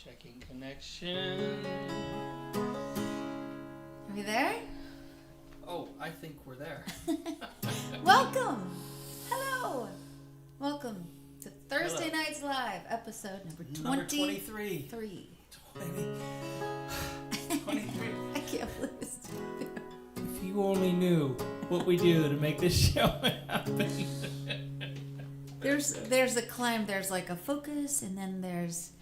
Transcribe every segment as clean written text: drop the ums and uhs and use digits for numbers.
Checking connection. Are we there? Oh, I think we're there. Welcome. Hello. Welcome to Thursday Hello. Nights Live, episode number 23. 23. 23. I can't believe it's If you only knew what we do to make this show happen. There's a climb. There's like a focus, and then there's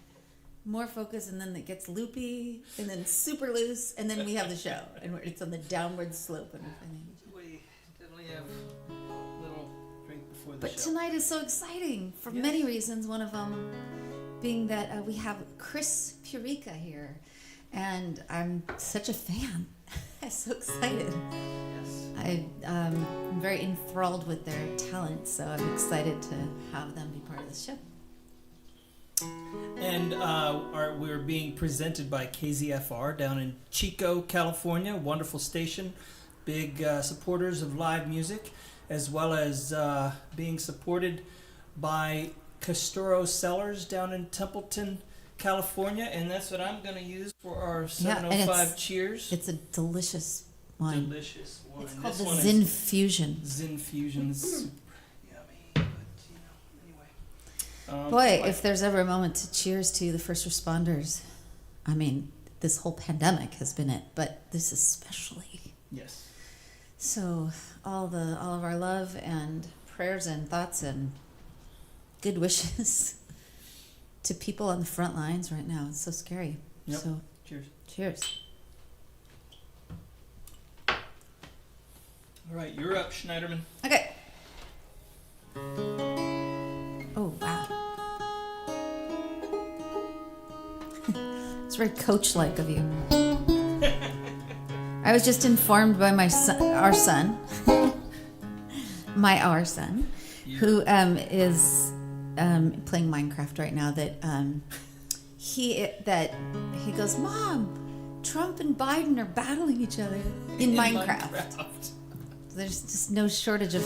more focus, and then it gets loopy, and then super loose, and then we have the show, and it's on the downward slope. And We definitely have a little drink before the but show. tonight is so exciting for many reasons. One of them being that we have Chris Pureka here, and I'm such a fan. I'm so excited. Yes. I'm very enthralled with their talent, so I'm excited to have them be part of the show. And we're being presented by KZFR down in Chico, California. Wonderful station. Big supporters of live music, as well as being supported by Castoro Cellars down in Templeton, California. And that's what I'm going to use for our 705 Cheers. It's a delicious wine. Delicious wine. It's called This the one Zin is Fusion. Zin Fusion. Super yummy. But, anyway. Boy, if there's ever a moment to cheers to the first responders, I mean, this whole pandemic has been it, but this especially. Yes. So all of our love and prayers and thoughts and good wishes to people on the front lines right now. It's so scary. Yep. So Cheers. cheers. All right, you're up, Schneiderman. Okay. Oh, wow. It's very coach-like of you. I was just informed by my son, our son, who is playing Minecraft right now, that he goes, Mom, Trump and Biden are battling each other in Minecraft. There's just no shortage of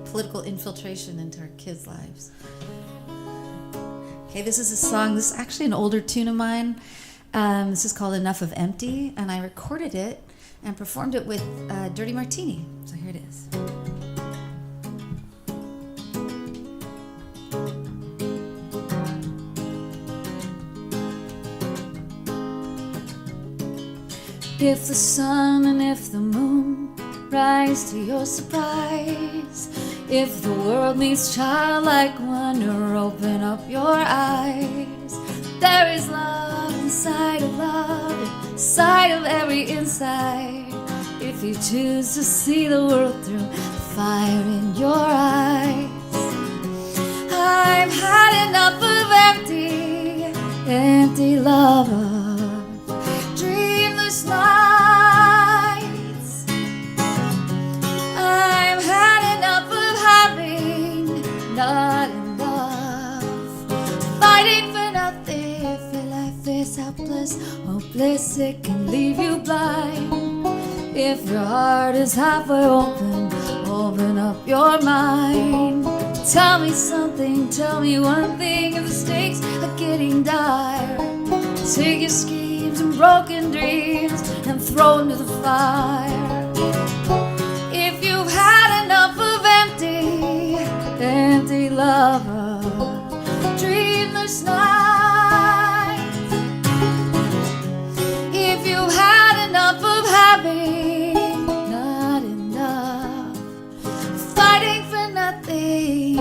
political infiltration into our kids' lives. Okay, this is a song. This is actually an older tune of mine. This is called Enough of Empty, and I recorded it and performed it with Dirty Martini. So here it is. If the sun and if the moon rise to your surprise, if the world meets childlike wonder, open up your eyes. There is love inside of every inside. If you choose to see the world through the fire in your eyes. I've had enough of empty love, dreamless nights. I've had enough of having not enough, fighting for nothing. If your life is helpless, hopeless, it can leave you blind. If your heart is halfway open, open up your mind. Tell me something, tell me one thing. If the stakes are getting dire, take your schemes and broken dreams and throw them to the fire. If you've had enough of empty love, dreamless nights. If you've had enough of having not enough, fighting for nothing.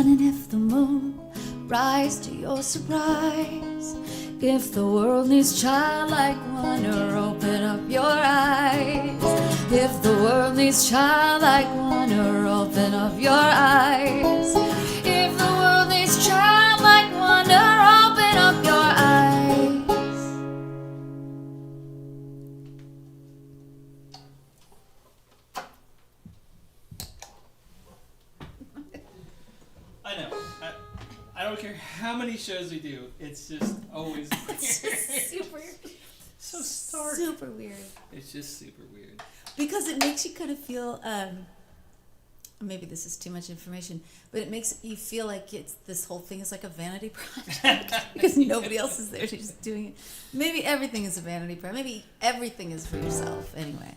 sun and if the moon rise to your surprise. If the world needs childlike wonder, open up your eyes. If the world needs childlike wonder, open up your eyes. If the world needs childlike wonder, open up your eyes. I know. I don't care how many shows we do. It's just always It's just super, so stark. super weird. It's just super weird. Because it makes you kind of feel, maybe this is too much information, but it makes you feel like it's this whole thing is like a vanity project because nobody else is there. You're just doing it. Maybe everything is a vanity project. Maybe everything is for yourself. Anyway.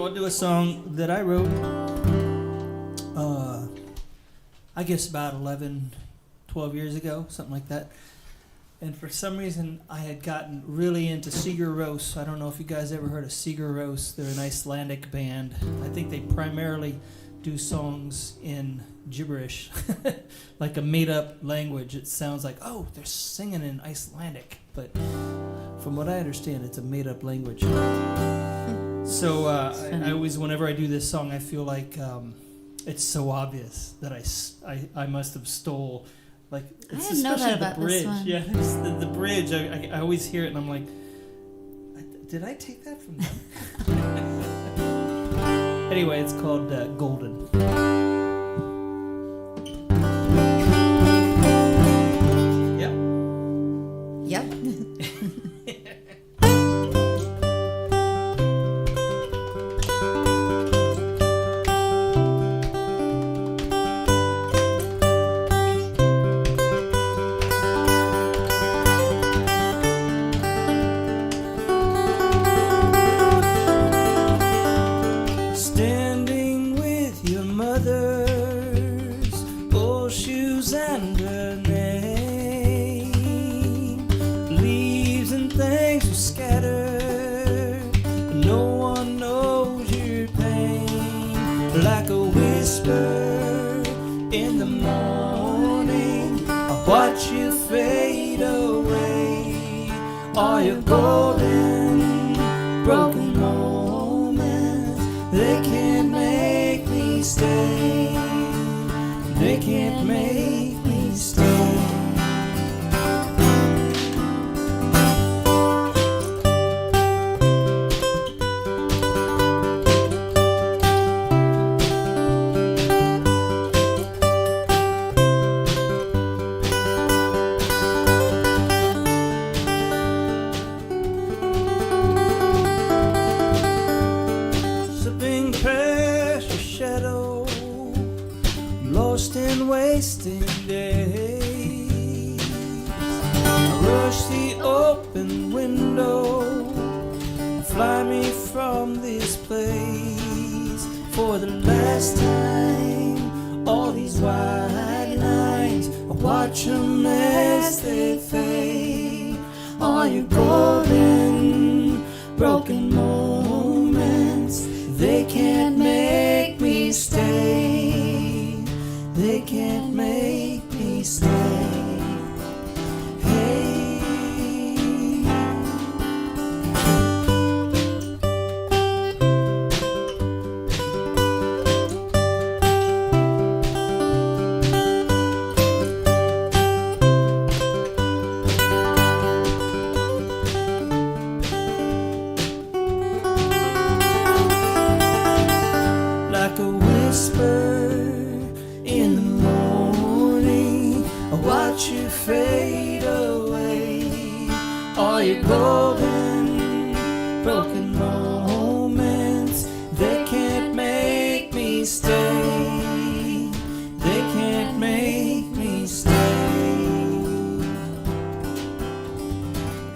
I'll do a song that I wrote, I guess about 11, 12 years ago, something like that. And for some reason, I had gotten really into Sigur Rós. I don't know if you guys ever heard of Sigur Rós. They're an Icelandic band. I think they primarily do songs in gibberish, like a made-up language. It sounds like, oh, they're singing in Icelandic. But from what I understand, it's a made-up language. So I always, whenever I do this song, I feel like it's so obvious that I must have stole, like, it's I didn't know especially that the about this bridge. one. Yeah, it's the bridge. I always hear it and I'm like, did I take that from them? Anyway, it's called Golden. Yep. Standing with your mother's old shoes and her name, leaves and things are scattered, no one knows your pain. Like a whisper in the morning, I watch you fade away. All your golden, broken moments, they can't make me stay. They can't make me stay. Slipping past your shadow, lost in wasting days. I rush the open window, fly me from this place. For the last time, all these white lines, I watch them as they fade. All your golden, broken moments, they can't make me stay. They can't make me stay. Hey. Like a whisper in the morning, I watch you fade away. All your golden, broken moments, they can't make me stay. They can't make me stay.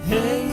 Hey.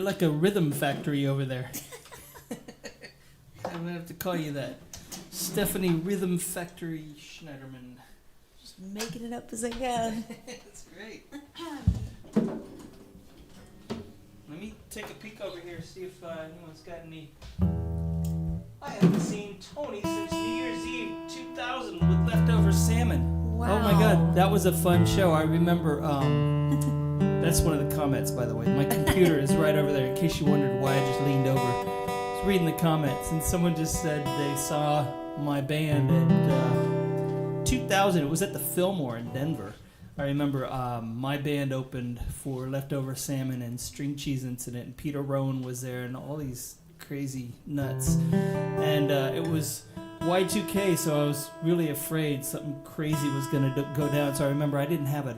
You're like a rhythm factory over there. I'm gonna have to call you that. Stephanie Rhythm Factory Schneiderman. Just making it up as I go. That's great. Let me take a peek over here, see if anyone's got any. I haven't seen Tony since New Year's Eve 2000 with Leftover Salmon. Wow. Oh my God, that was a fun show. I remember. That's one of the comments, by the way. My computer is right over there. In case you wondered why I just leaned over, I was reading the comments, and someone just said they saw my band at 2000. It was at the Fillmore in Denver. I remember my band opened for Leftover Salmon and String Cheese Incident, and Peter Rowan was there, and all these crazy nuts. And it was Y2K, so I was really afraid something crazy was going to go down. So I remember I didn't have a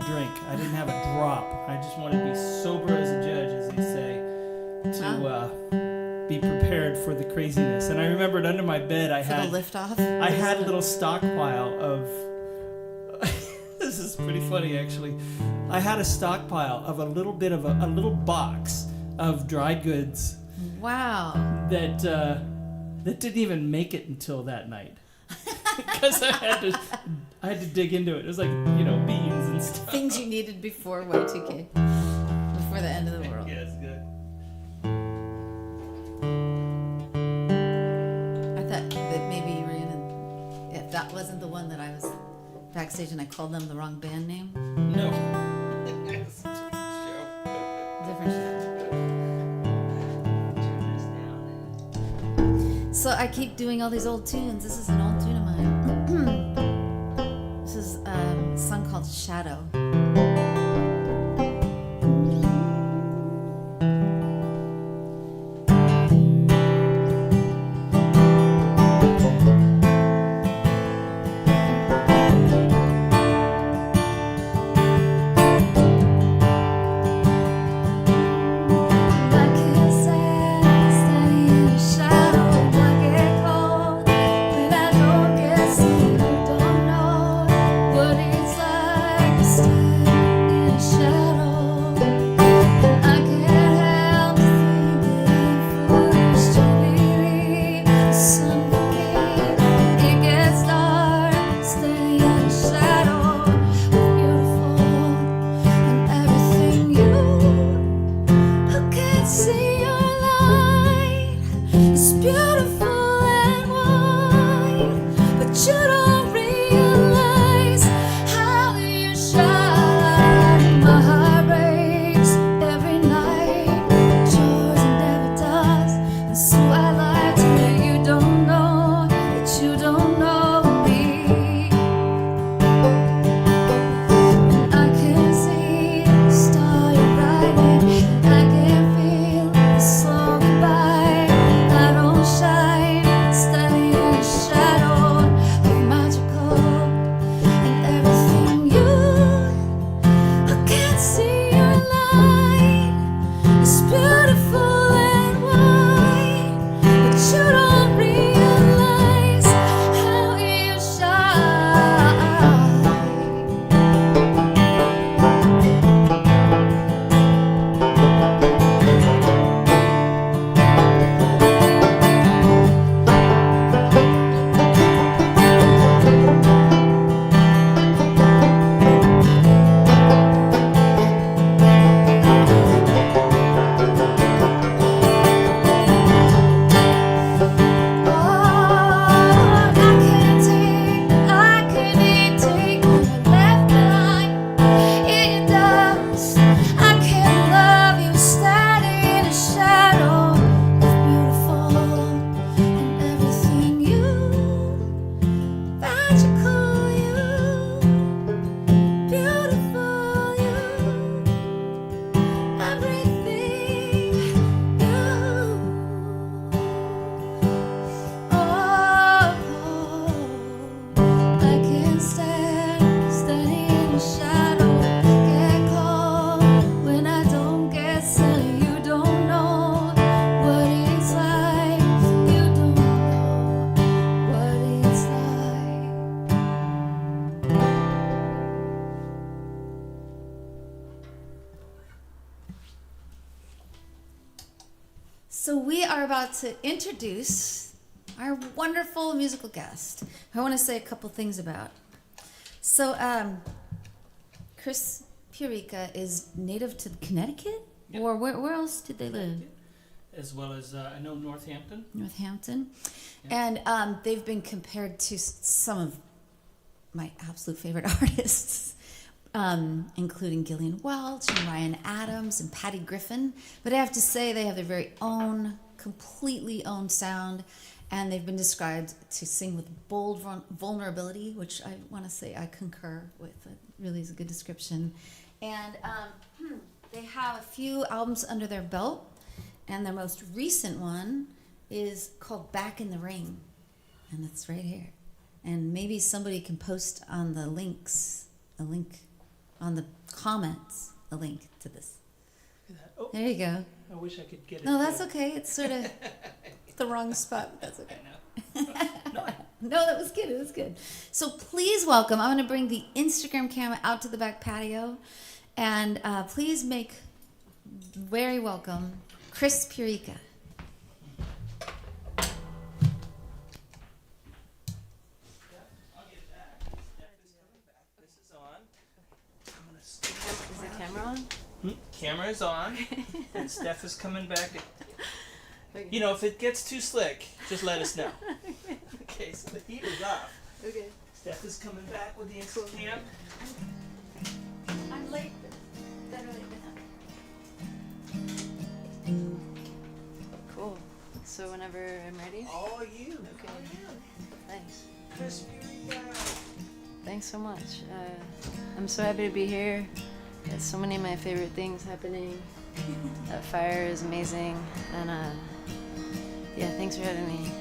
drink. I didn't have a drop. I just wanted to be sober as a judge, as they say, to be prepared for the craziness. And I remembered under my bed I had the liftoff. I had a little stockpile of. This is pretty funny, actually. I had a stockpile of a little bit of a little box of dry goods. Wow. That didn't even make it until that night. Because I had to dig into it. It was like, beans and stuff. Things you needed before Y2K. Before the end of the world. Yeah, it's good. I thought that maybe you were in if that wasn't the one that I was backstage and I called them the wrong band name. No. It's a Different show. Turn this down. So I keep doing all these old tunes. This is an old tune of mine. This is a song called Shadow. Stay about to introduce our wonderful musical guest, who I want to say a couple things about. So, Chris Pureka is native to Connecticut? Yep. Or where else did they live? As well as, I know Northampton. Northampton. Yeah. And they've been compared to some of my absolute favorite artists, including Gillian, Welch, and Ryan Adams, and Patty Griffin. But I have to say, they have their very own, completely own sound, and they've been described to sing with bold vulnerability, which I want to say I concur with. It really is a good description. And they have a few albums under their belt, and their most recent one is called Back in the Ring, and it's right here. And maybe somebody can post on the links, a link on the comments, a link to this. Oh, there you go. I wish I could get it. No, that's okay. It's sort of the wrong spot, but that's okay. No, that was good. It was good. So please welcome. I'm going to bring the Instagram camera out to the back patio, and please make very welcome Chris Pureka. Is the camera on? Camera is on, and Steph is coming back. You know, if it gets too slick, just let us know. Okay, so the heat is off. Okay. Steph is coming back with the Instacam. I'm late. Better late than Cool. So whenever I'm ready? All you. Okay. All you. Thanks. Chris Pureka. Thanks so much. I'm so happy to be here. There's so many of my favorite things happening. That fire is amazing. And yeah, thanks for having me.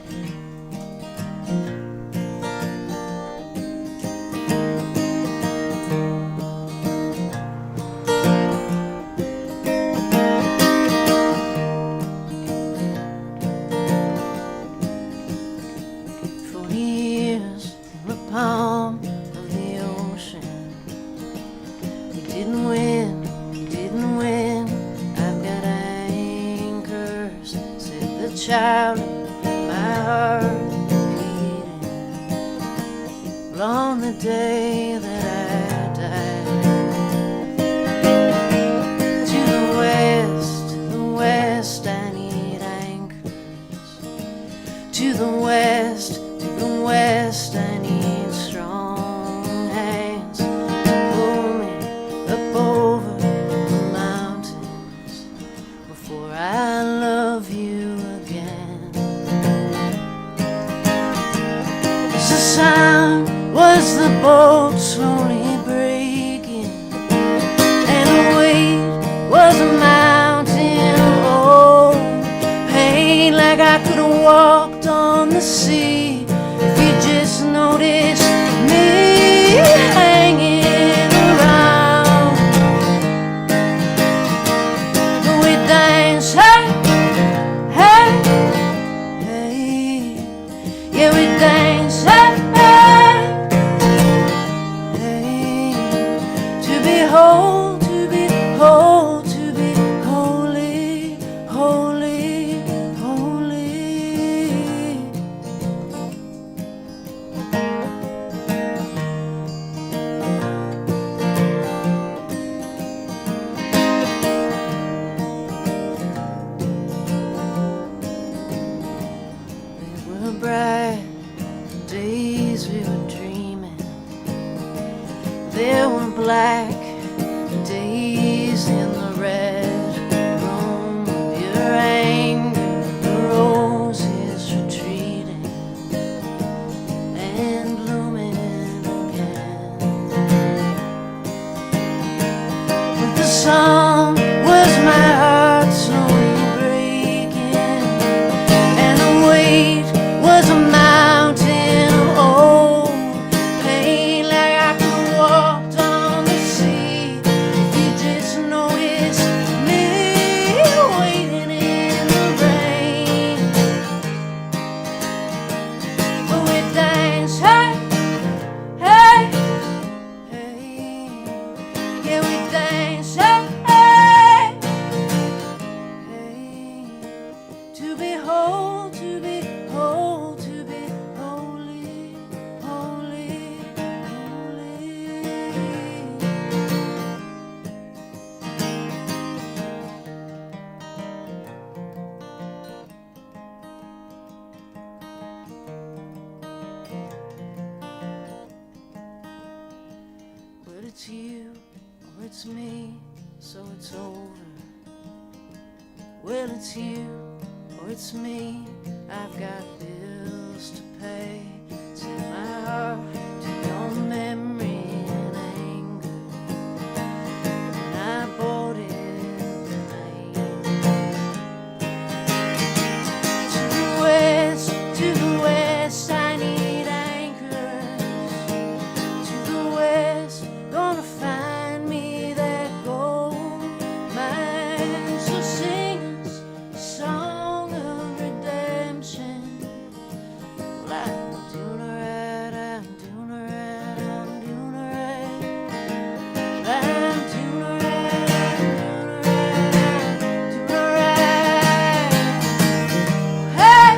Child, my heart beating on the day that I died. To the west, I need anchors. To the west, I need strong hands to pull me up over the mountains before I love you. The sound was the boat slowly breaking, and the weight was a mountain of old pain, like I could have walked on the sea if you just noticed me hanging around. But we dance, hey, yeah, we dance, hey. To be holy, holy, holy. There were bright days we were dreaming. There were black days in the red room of your anger. The roses retreating and blooming again. But the song was my heart slowly breaking, and the weight was a mountain of old pain, like I could have walked on the sea. You just noticed me waiting in the rain. But we dance, hey, hey, hey. Yeah, we dance, hey, hey. it's me, so it's over. Well, it's you, or it's me. I've got bills to pay. Set my heart to your memory and anger, and I bought it tonight. To the west, I need anchors. To the west, gonna find me that gold mine. So sing us a song of redemption. Well, I'm doing alright, I'm doing alright, I'm doing alright. I'm doing alright, I'm doing alright, I'm doing alright. Hey!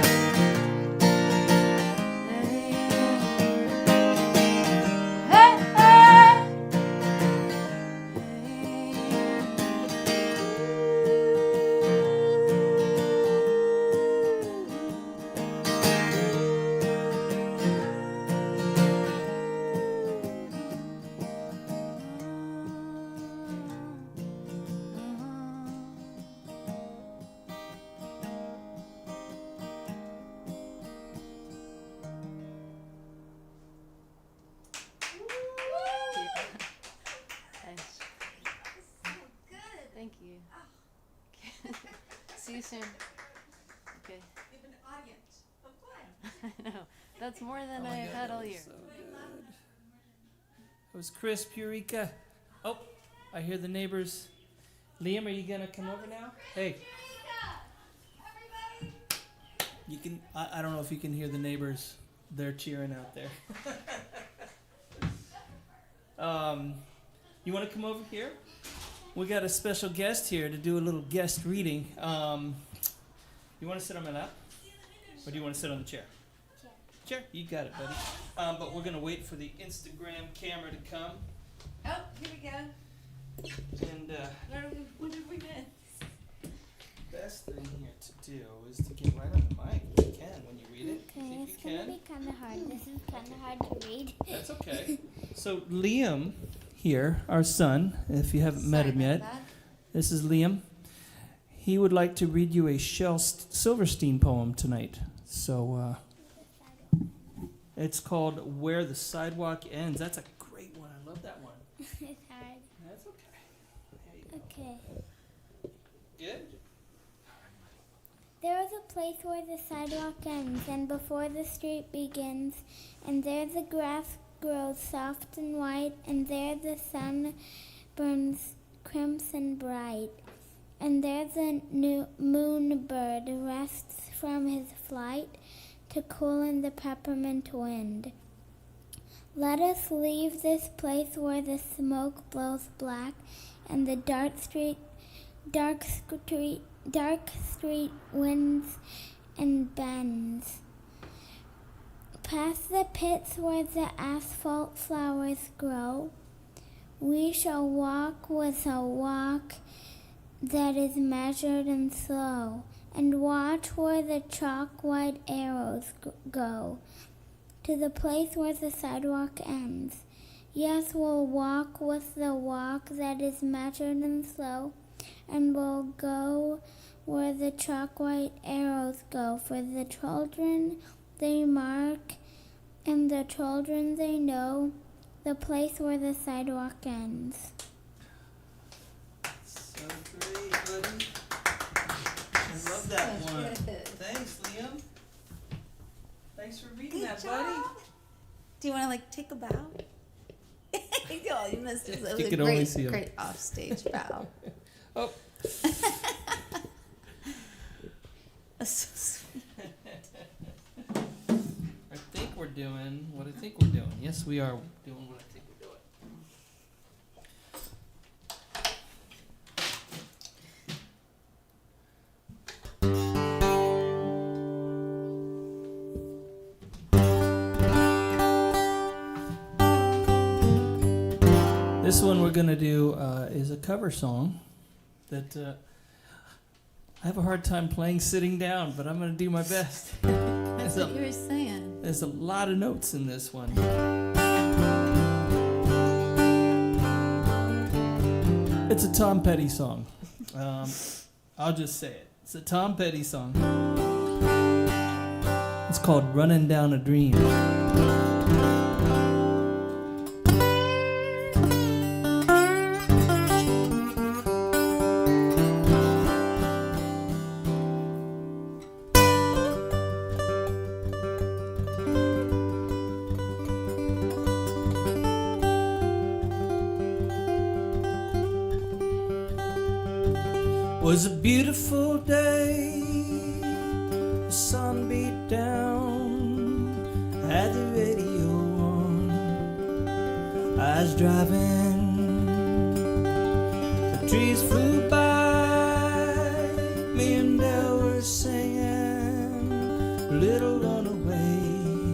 Thank you. See you soon. Okay. We have an audience of one. I know. That's more than Oh my I've God, had that all was year. so good. It was Chris Pureka. Oh, I hear the neighbors. Liam, are you gonna come over now? Hey, you can. I don't know if you can hear the neighbors. They're cheering out there. You want to come over here? We got a special guest here to do a little guest reading. You want to sit on my lap, or do you want to sit on the chair? Chair. You got it, buddy. But we're gonna wait for the Instagram camera to come. Oh, here we go. And What did we miss? best thing here to do is to get right on the mic if you can when you read it. Okay, If it's you gonna can. be kind of hard. This is kind of hard to read. That's okay. So Liam here, our son, if you haven't met him yet, this is Liam. He would like to read you a Shel Silverstein poem tonight. So it's called Where the Sidewalk Ends. That's a great one. I love that one. It's hard. That's okay. There you go. Okay. Good? There is a place where the sidewalk ends, and before the street begins, and there the grass grows soft and white, and there the sun burns crimson bright, and there the new moon bird rests from his flight to cool in the peppermint wind. Let us leave this place where the smoke blows black, and the dark street winds and bends. Past the pits where the asphalt flowers grow, we shall walk with a walk that is measured and slow, and watch where the chalk-white arrows go, to the place where the sidewalk ends. Yes, we'll walk with the walk that is measured and slow, and we'll go where the chalk-white arrows go, for the children they mark, and the children they know, the place where the sidewalk ends. So great, buddy. I love that one. Thanks, Liam. Thanks for reading Good that, job. buddy. Do you want to like take a bow? Oh, you missed it. That was You a could only see him. great offstage bow. Oh. That's so sweet. I think we're doing what I think we're doing. Yes, we are doing what I think we're doing. This one we're going to do is a cover song that I have a hard time playing sitting down, but I'm going to do my best. That's what you were saying. There's a lot of notes in this one. It's a Tom Petty song. I'll just say it. It's a Tom Petty song. It's called Running Down a Dream. Was a beautiful day, the sun beat down, had the radio on. I was driving, the trees flew by, me and Dell were singing, Little Runaway.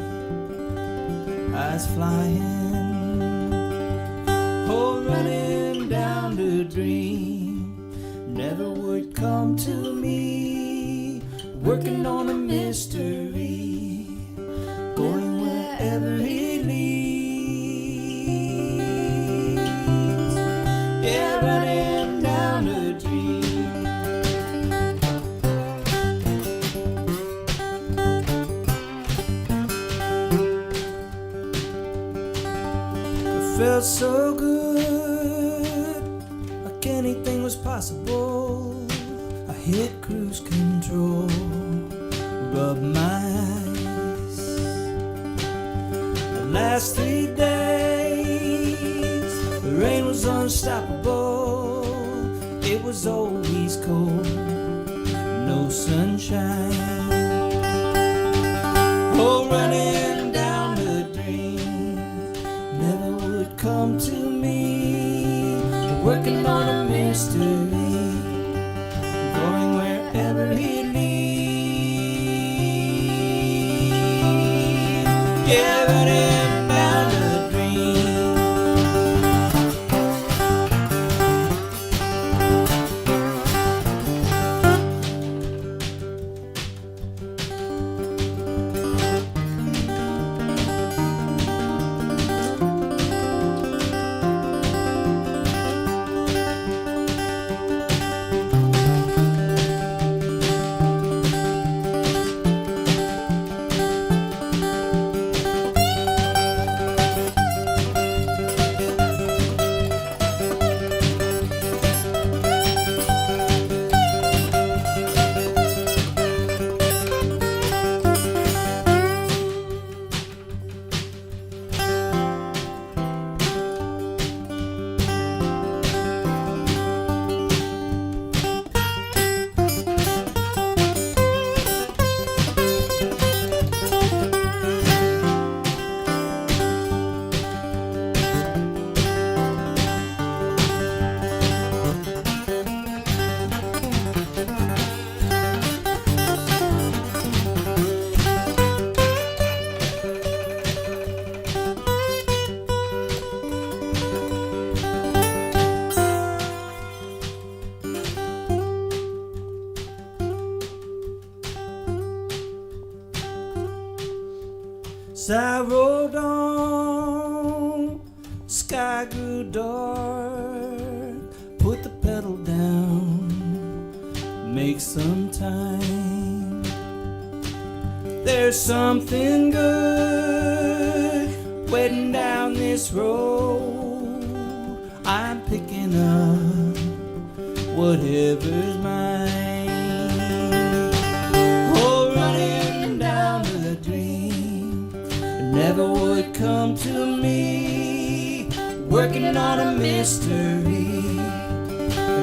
I was flying, oh, running down the dream. Never would come to me, working on a mystery, going wherever it leads. Yeah, running down a dream. It felt so good, like anything was possible. I hit cruise control, rubbed my eyes. The last 3 days, the rain was unstoppable. It was always cold, no sunshine. Oh, running down the dream, never would come to me, working on a mystery, going wherever it leads. Yeah, running down the dream. As I rode on, sky grew dark. Put the pedal down, make some time. There's something good waiting down this road. I'm picking up whatever's mine. Oh, running down the dream, never would come to me, working on a mystery,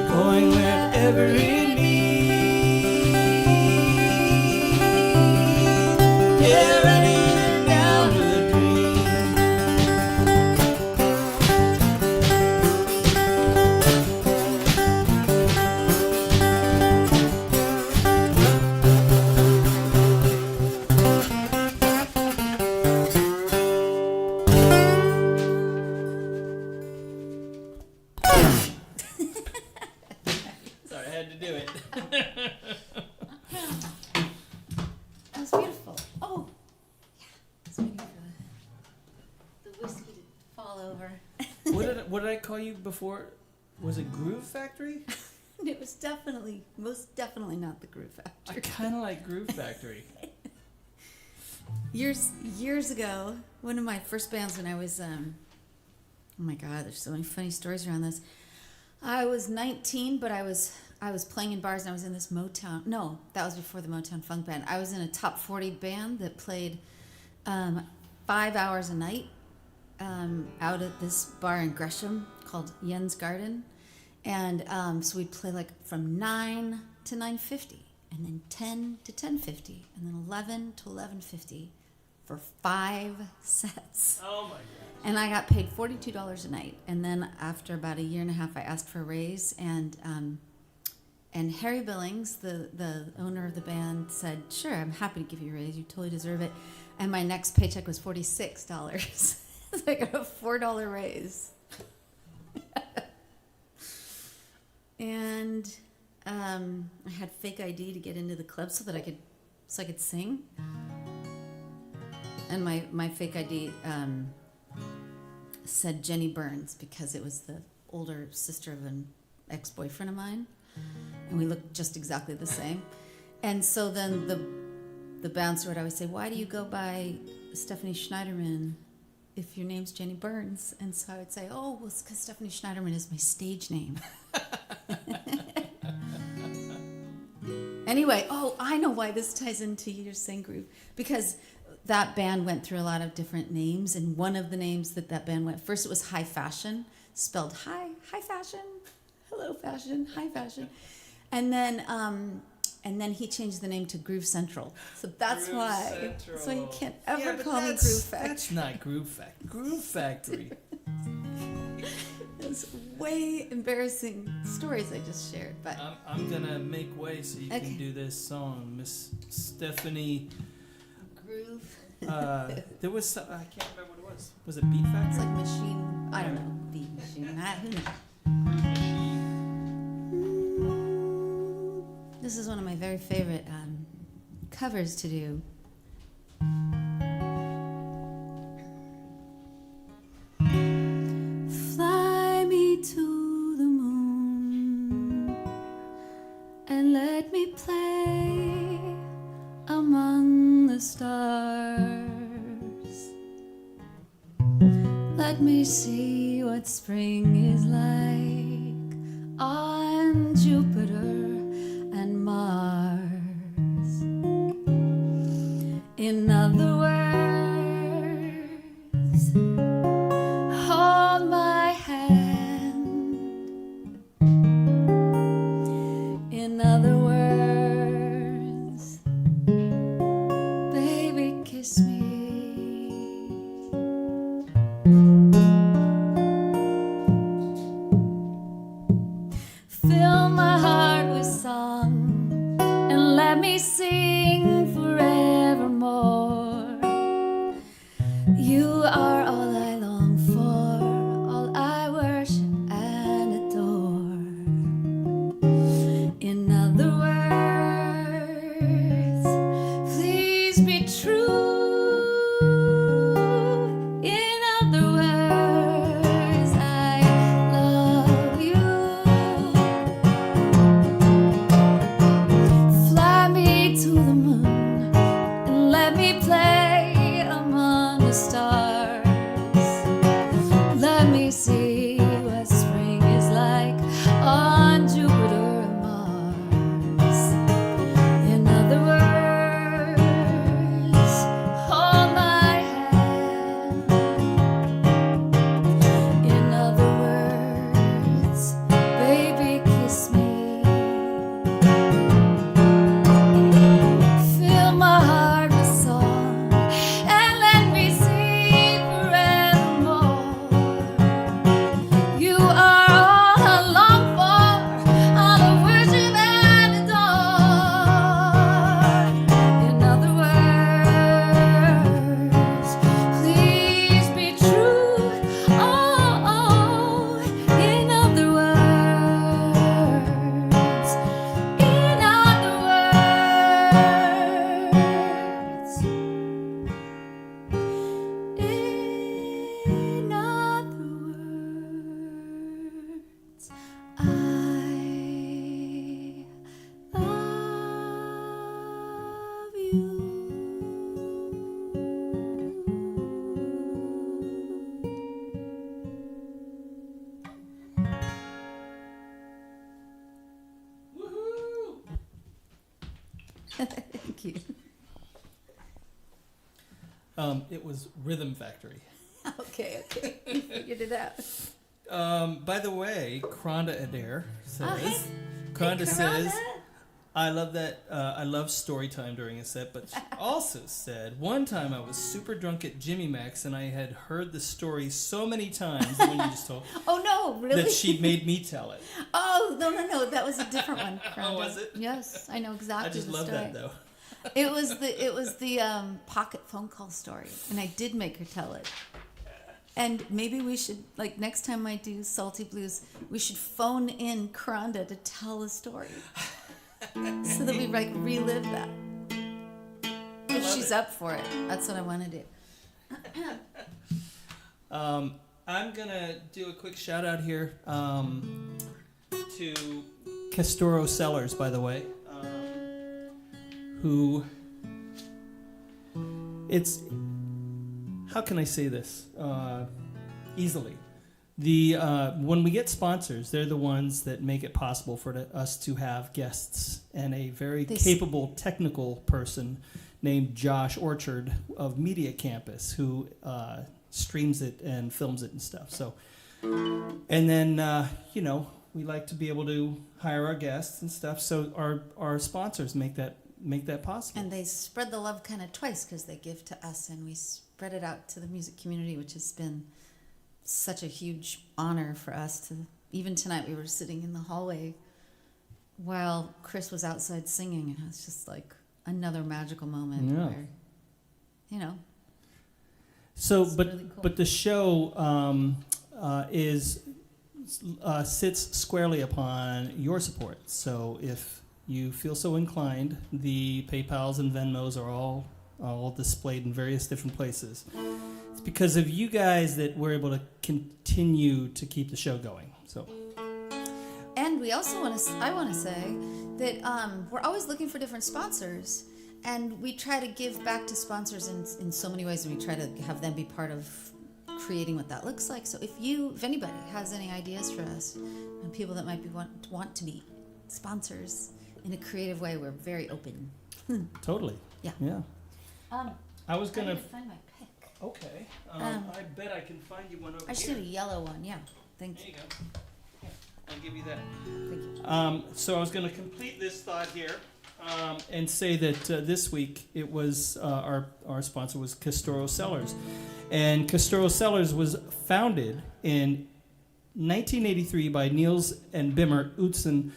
going wherever it leads. Yeah, running down the Sorry, I had to do it. That was beautiful. Oh, yeah. Just waiting for the whiskey to fall over. What did I call you before Was it Groove Factory? It was most definitely not the Groove I Factory. kind of like Groove Factory. Years ago, one of my first bands when I was, oh my God, there's so many funny stories around this. I was 19, but I was playing in bars and I was in this Motown. No, that was before the Motown Funk Band. I was in a top 40 band that played 5 hours a night out at this bar in Gresham called Yen's Garden. And so we'd play like from 9 to 9:50, and then 10 to 10:50, and then 11 to 11:50 for 5 sets. Oh my God. And I got paid $42 a night. And then after about a year and a half, I asked for a raise, and Harry Billings, the owner of the band, said, "Sure, I'm happy to give you a raise. You totally deserve it." And my next paycheck was $46. So I got a $4 raise. And I had fake ID to get into the club so I could sing. And my fake ID said Jenny Burns because it was the older sister of an ex-boyfriend of mine, and we looked just exactly the same. And so then the bouncer would always say, "Why do you go by Stephanie Schneiderman if your name's Jenny Burns?" And so I would say, "Oh, well, it's because Stephanie Schneiderman is my stage name." Anyway, I know why this ties into your saying groove, because that band went through a lot of different names, and one of the names that band went, first it was High Fashion, spelled high fashion, hello fashion, high fashion, and then he changed the name to Groove Central. So that's Groove why. Central. So you can't ever but call me that's- Groove Factory. That's not Groove Factory. Groove Factory. It's way embarrassing stories I just shared, but I'm gonna make way so you Okay. can do this song, Miss Stephanie. Groove. There was some, I can't remember what it was. Was it Beat It's Factory? like machine. I don't know. Beat machine. Who knows? This is one of my very favorite covers to do. Fly me to the moon and let me play among the stars. Let me see what spring is like on Jupiter and Mars. In other words, hold my hand. In other words, baby, kiss me. Fill my heart with song and let me sing forevermore. You are all I long for, all I worship and adore. In other words, please be true. In other words, I love you. Fly me to the moon and let me play among the stars. Thank you. It was Rhythm Factory. Okay. You figured it out. By the way, Kronda Adair says, Oh, hey. Kronda says, Corona. I love that. I love story time during a set, but she also said, one time I was super drunk at Jimmy Mac's and I had heard the story so many times that when you just told Oh no, really? that she made me tell it. Oh no, that was a different one. Oh, was it? Yes, I know exactly. I just the love story. that though. It was the pocket phone call story, and I did make her tell it. And maybe we should, like, next time I do Salty Blues, we should phone in Kronda to tell a story, so that we like relive that. If she's up for it, that's what I want to do. I'm gonna do a quick shout out here to Castoro Sellers, by the way, who it's how can I say this easily? The when we get sponsors, they're the ones that make it possible for us to have guests, and a very capable technical person named Josh Orchard of Media Campus who streams it and films it and stuff. So, and then we like to be able to hire our guests and stuff. So our sponsors make that possible. And they spread the love kind of twice because they give to us and we spread it out to the music community, which has been such a huge honor for us to. Even tonight we were sitting in the hallway while Chris was outside singing, and it was just like another magical moment where, So, it's but really cool. but the show sits squarely upon your support. So if you feel so inclined, the PayPals and Venmos are all displayed in various different places. It's because of you guys that we're able to continue to keep the show going. So, and we also I want to say that we're always looking for different sponsors, and we try to give back to sponsors in so many ways, and we try to have them be part of creating what that looks like. So if anybody has any ideas for us and people that might want to be sponsors in a creative way, we're very open. totally. Yeah. I was I'm gonna. gonna find my pick. Okay. I bet I can find you one over I just here. need a yellow one. Yeah. Thank There you. you go. Here, I'll give you that. Thank you. So I was going to complete this thought here and say that this week it was our sponsor was Castoro Sellers, and Castoro Sellers was founded in 1983 by Niels and Bimmer Utzon,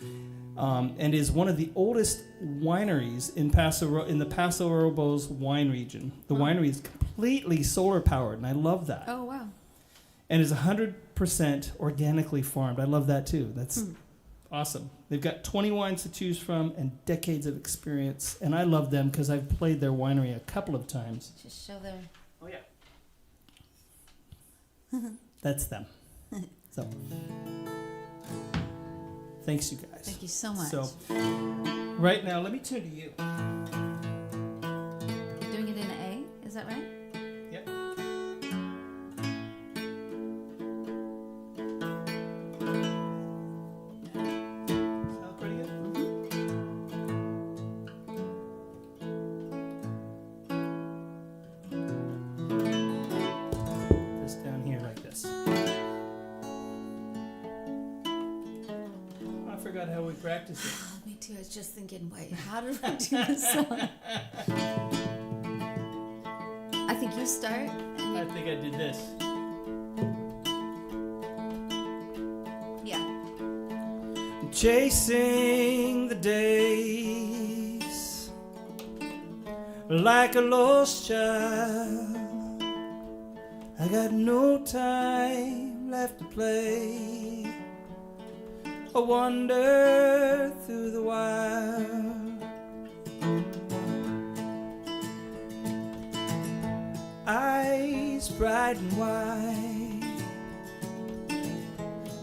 and is one of the oldest wineries in the Paso Robles wine region. The winery is completely solar powered, and I love that. Oh wow. And is 100% organically farmed. I love that too. That's awesome. They've got 20 wines to choose from and decades of experience. And I love them because I've played their winery a couple of times. Just show their. Oh, yeah. That's them. So, thanks, you guys. Thank you so much. So, right now, let me turn to you. You're doing it in A, is that right? Yep. Sound pretty good? This down here like this. I forgot how we practice it. Oh, me too. I was just thinking, wait, how did we do this song? I think you start. And I think I did this. yeah. Chasing the days like a lost child. I got no time left to play. I wander through the wild. Eyes bright and white,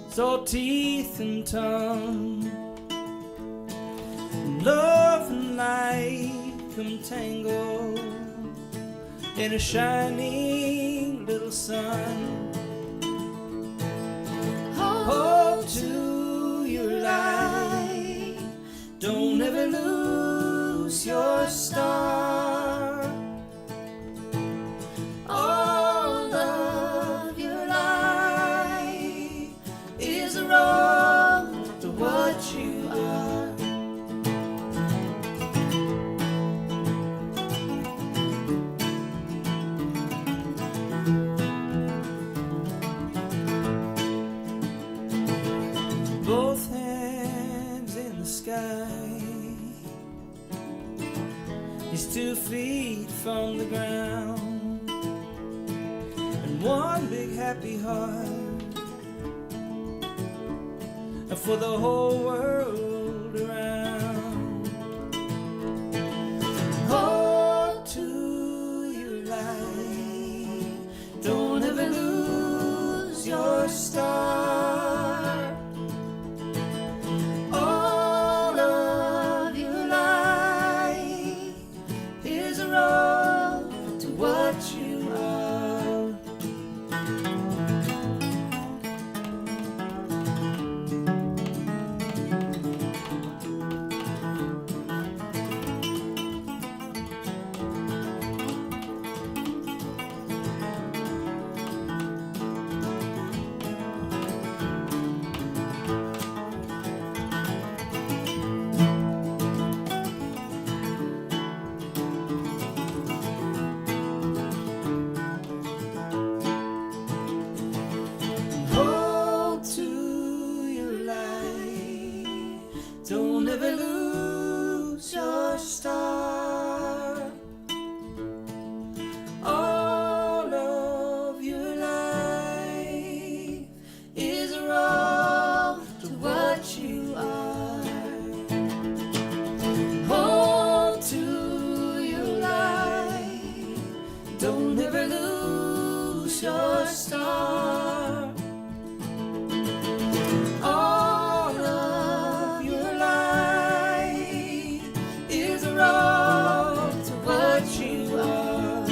so teeth and tongue, love and light come tangled in a shining little sun. Hold to your light, don't ever lose your from the ground, and one big happy heart, and for the whole world around. Hold to your light, don't ever lose your star. All of your life is a road to what you are. Hold to your light, don't ever lose your star. All of your life is a road to what you are. Hold to your light, don't ever lose your star. All of your life is a road to what you are.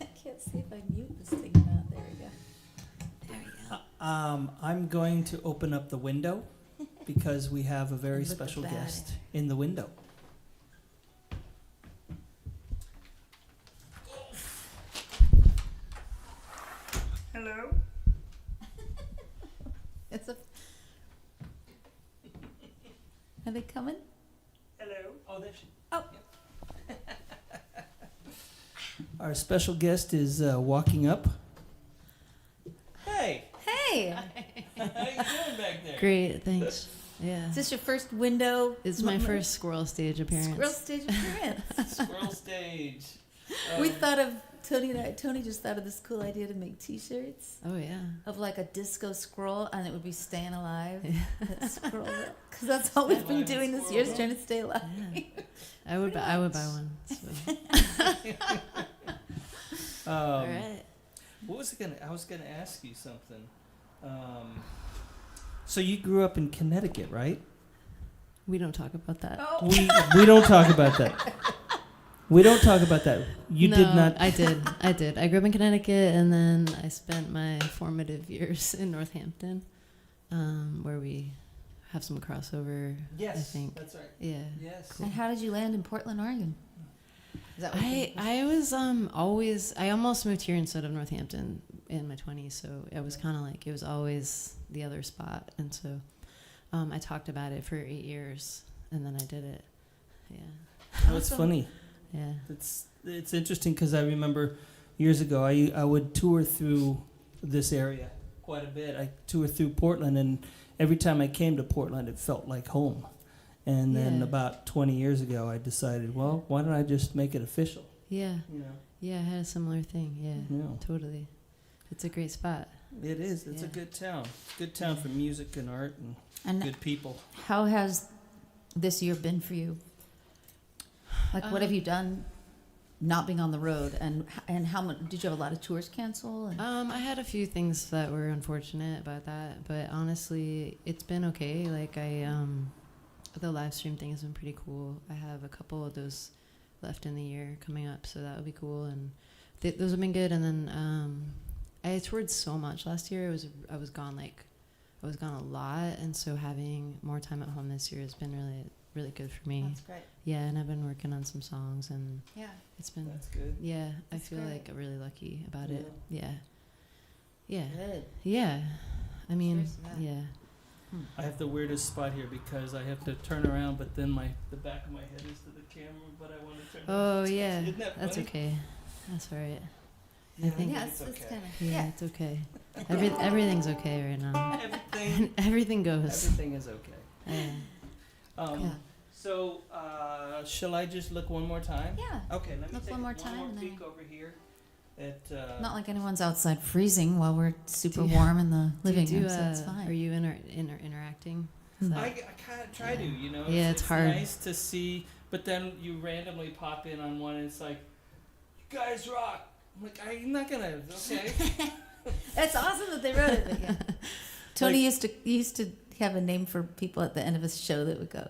I can't see if I mute this thing or not. There we go. There we go. I'm going to open up the window because we have a very Look at special that. guest in the window. Hello. It's a. Are they coming? Hello. Oh, there she. Oh. Our special guest is walking up. Hey, Hey, how you doing back there? Great, thanks. Yeah. is this your first window? It's my first squirrel stage appearance. Squirrel stage appearance. Squirrel stage. We thought of Tony and I. Tony just thought of this cool idea to make T-shirts Oh yeah. of like a disco squirrel, and it would be "Staying Alive." That squirrel, because that's all we've been doing this year is trying to stay alive. Yeah. I would buy one. So. All right. What was I was gonna ask you something. So you grew up in Connecticut, right? We don't talk about that. Oh. We don't talk about that. We don't talk about that. You No, did not. I did. I grew up in Connecticut, and then I spent my formative years in Northampton, where we have some crossover. Yes, I think. that's right. Yeah. Yes. And how did you land in Portland, Oregon? Is that what you- I was always, I almost moved here instead of Northampton in my 20s, so it was kind of like it was always the other spot, and so I talked about it for 8 years, and then I did it. Yeah. Oh, it's funny. Yeah. It's interesting because I remember years ago I would tour through this area quite a bit. I toured through Portland, and every time I came to Portland, it felt like home. And then Yeah. about 20 years ago, I decided, well, why don't I just make it official? Yeah. You know, Yeah, I had a similar thing. Yeah. Yeah. Totally. It's a great spot. it is. It's a Yeah. good town. Good town for music and art and And good people. how has this year been for you? Like, what have you done not being on the road, and how much did you have a lot of tours cancel? And I had a few things that were unfortunate about that, but honestly, it's been okay. Like the live stream thing has been pretty cool. I have a couple of those left in the year coming up, so that would be cool, and those have been good. And then I toured so much last year. I was gone a lot, and so having more time at home this year has been really really good for me. That's great. Yeah, and I've been working on some songs, and Yeah. it's been That's good. yeah. I That's feel great. like I'm really lucky about Yeah. it. Yeah, yeah, Good. yeah. I mean, Seriously, yeah. I have the weirdest spot here because I have to turn around, but then the back of my head is to the camera, but I want to turn. Oh yeah, Isn't that that's funny? okay. That's all right. Yeah, I think Yeah, it's it's okay. kind of. yeah, Yeah. it's okay. Everything's okay right now. Everything, Everything goes. everything is okay. Yeah. Yeah. So, shall I just look one more time? Yeah. Okay, let me Look take one more time one and more then peek over here. At Not like anyone's outside freezing while we're super Do you- warm in the living Do you room, so it's Are fine. you interacting? Is I that- kind of try to, you know. Yeah, it's hard. Nice to see, but then you randomly pop in on one, and it's like, "You guys rock." I'm like, I'm not gonna. Okay. That's awesome that they wrote it. But yeah. Tony used to have a name for people at the end of a show that would go,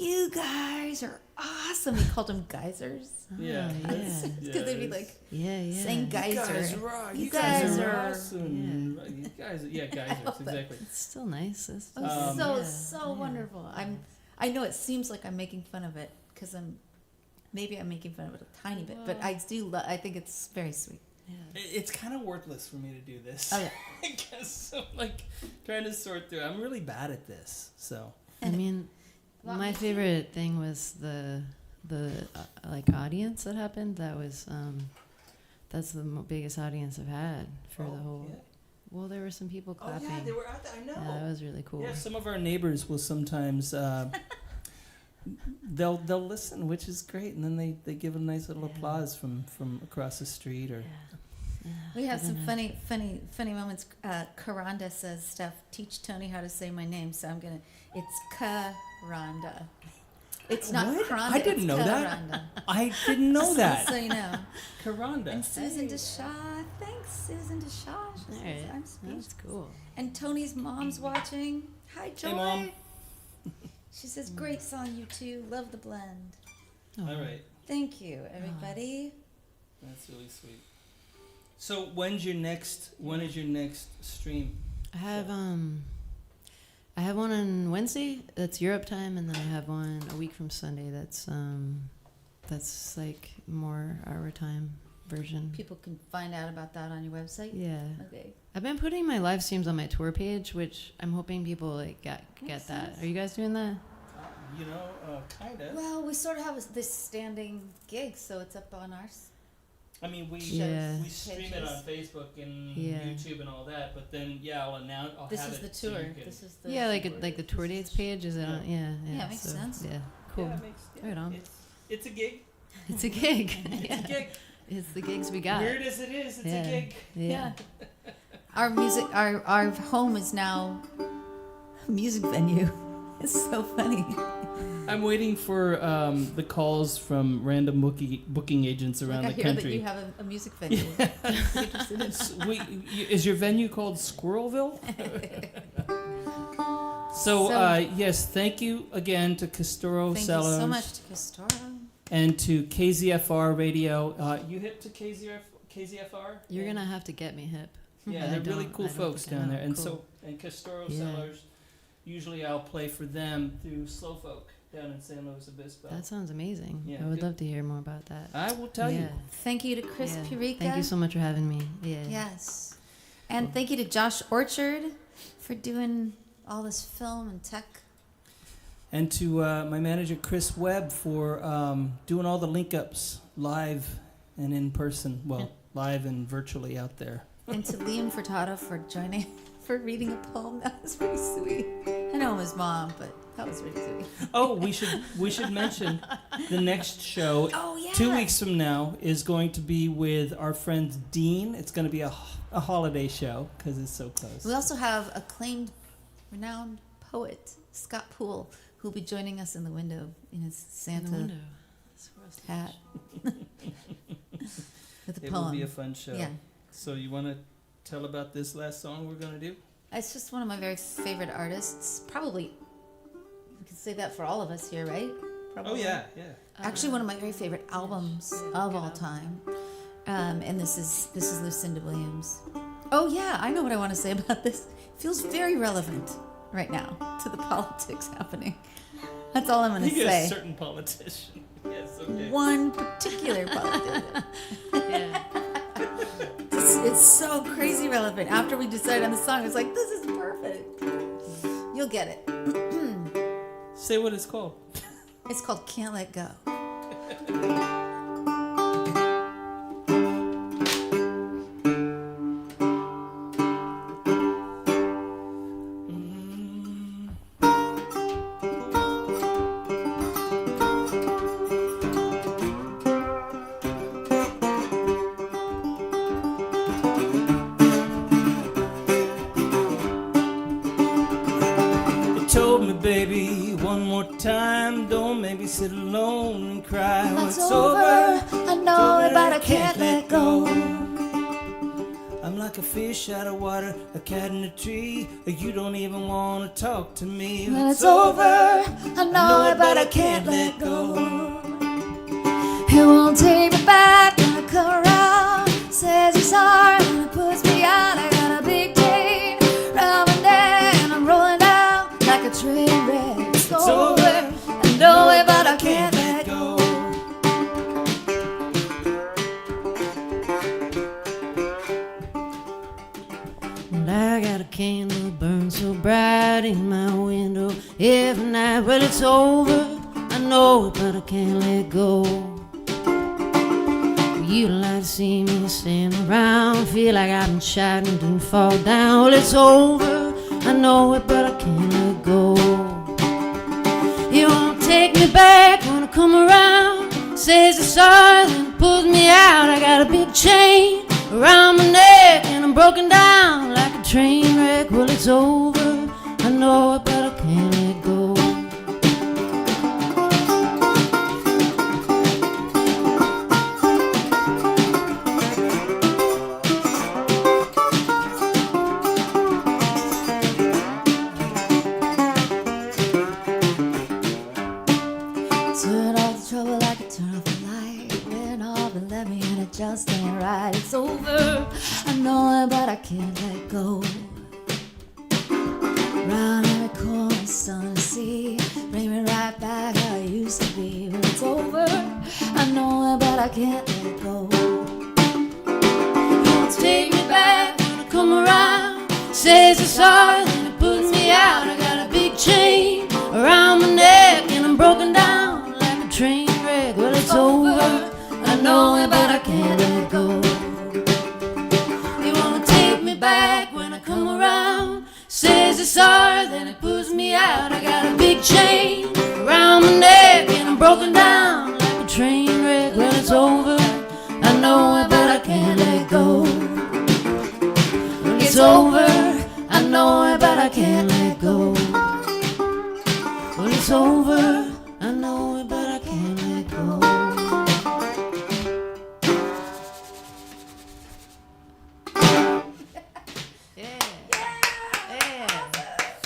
"You guys are awesome." He called them geysers. Yeah. Oh, that's- yeah. Because they'd be like Yeah, yeah. saying You geyser. guys rock. You You guys guys are are- awesome. You guys, yeah, geysers, love that. exactly. It's still nice. It's Oh, Um, so yeah, yeah. wonderful. I know it seems like I'm making fun of it because I'm making fun of it a tiny bit, but I do. I think it's very sweet. Yeah. It's kind of worthless for me to do this. Oh yeah. I guess I'm like trying to sort through. I'm really bad at this, so. I mean, Well, my me too. favorite thing was the like audience that happened. That was that's the biggest audience I've had for the whole. Yeah. Well, there were some people Oh clapping. yeah, they were out there. I know. Yeah, that was really cool. Yeah, some of our neighbors will sometimes they'll listen, which is great, and then they give a nice little Yeah. applause from across the street or. Yeah. We have I some don't know. funny moments. Karanda says, "Steph, teach Tony how to say my name." So I'm gonna. It's Karanda. It's not What? Karanda. I didn't it's know that. Karanda. I didn't know So that. you know. Karanda. And Susan Deshaw. Thanks, Susan Deshaw. She All says, right, I'm that's speechless. cool. And Tony's mom's watching. Hi, Joy. Hey, Mom. She says, "Great song, you two. Love the blend." Oh. All right, Thank you, everybody. that's really sweet. So when is your next stream? I have one on Wednesday. That's Europe time, and then I have one a week from Sunday. That's like more our time version. People can find out about that on your website. Yeah. Okay. I've been putting my live streams on my tour page, which I'm hoping people like get Makes that. sense. Are you guys doing that? You know, kind of. Well, we sort of have this standing gig, so it's up on ours. I mean, we Yeah. stream it on Facebook and Yeah. YouTube and all that, but then I'll announce. I'll This have is it the so you tour. can- This is the Yeah, like the tour dates page. Is it on? Yeah. Yeah, it makes sense. Yeah, cool. Yeah, it makes, Right on. It's a gig. It's a gig. It's Yeah. a gig. It's the gigs we got. Weird as it is, it's Yeah. a gig. Yeah. Our music, our home is now a music venue. It's so funny. I'm waiting for the calls from random booking agents around Like I the hear that country. you have a music venue. Interested in- Is your venue called Squirrelville? So, yes, thank you again to Castoro Thank Cellos you so much to Castoro. and to KZFR Radio. You hip to KZFR? You're gonna have to get me hip. Yeah, I they're really don't- cool I don't folks think I down know. there. And Cool. so, and Castoro Yeah. Cellars, usually I'll play for them through Slow Folk down in San Luis Obispo. That sounds amazing. Yeah, I would good. love to hear more about that. I will tell you. Yeah. Thank you to Chris Yeah. Pureka. Thank you so much for having me. Yeah. Yes. And thank you to Josh Orchard for doing all this film and tech. And to my manager, Chris Webb, for doing all the link-ups live and in person. Well, live and virtually out there. And to Liam Furtado for joining, for reading a poem. That was pretty sweet. I know I'm his mom, but that was really sweet. Oh, we should mention the next show. Oh, yeah. 2 weeks from now is going to be with our friend Dean. It's going to be a holiday show because it's so close. We also have acclaimed, renowned poet, Scott Poole, who will be joining us in the window in his In Santa the window. That's where I was hat. With a It poem. will be a fun show. Yeah. So you want to tell about this last song we're going to do? It's just one of my very favorite artists. Probably, we could say that for all of us here, right? Probably. Oh, yeah. Actually, one of my very favorite albums of all time. And this is Lucinda Williams. Oh yeah, I know what I want to say about this. Feels very relevant right now to the politics happening. That's all I'm going to He say. a certain politician. Yes, okay. One particular politician. Yeah. It's so crazy relevant. After we decided on the song, it's like, this is perfect. You'll get it. Say what it's called. It's called Can't Let Go. Baby, one more time, don't make me sit alone and cry. It's over, I know it, but I can't let go. I'm like a fish out of water, a cat in a tree. You don't even want to talk to me. Well, it's over, I know it, but I can't let go. It won't take me back when I come around. Says he's sorry and it puts me out. I got a big chain round my neck and I'm rolling down like a train wreck. It's over, I know it, but I can't let go. Well, I got a candle burn so bright in my window every night. Well, it's over, I know it, but I can't let go. You don't like to see me stand around, feel like I've been shot and didn't fall down. Well, it's over, I know it, but I can't let go. You won't take me back when I come around. Says it's sorry, then pulls me out. I got a big chain around my neck and I'm broken down like a train wreck. Well, it's over, I know it, but I can't let go. Turn off the trouble like I turn off the light. Went off and left me and it just ain't right. It's over, I know it, but I can't let go. Round every corner, sun to see. Bring me right back how I used to be. Well, it's over, I know it, but I can't let go. Take me back when I come around. Says it's sorry, then it puts me out. I got a big chain around my neck and I'm broken down like a train wreck. Well, it's over, I know it, but I can't let go. You wanna take me back when I come around. Says it's sorry, then it puts me out. I got a big chain around my neck and I'm broken down like a train wreck. Well, it's over, I know it, but I can't let go. Well, it's over, I know it, but I can't let go. Well, it's over, I know it, but I can't let go.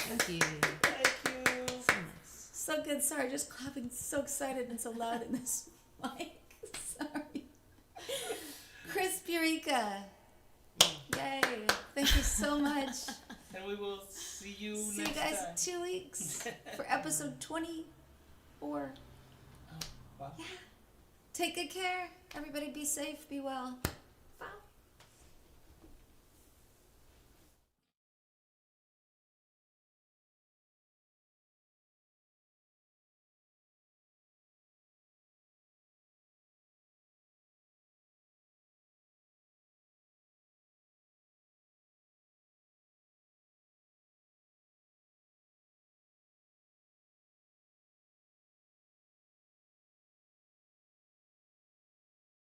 Thank you. So good. Sorry, just clapping so excited and so loud in this mic. Sorry. Chris Pureka. Yay. Thank you so much. And we will see you See next you guys time. in 2 weeks for episode 24. Wow. Yeah. Take good care. Everybody be safe, be well.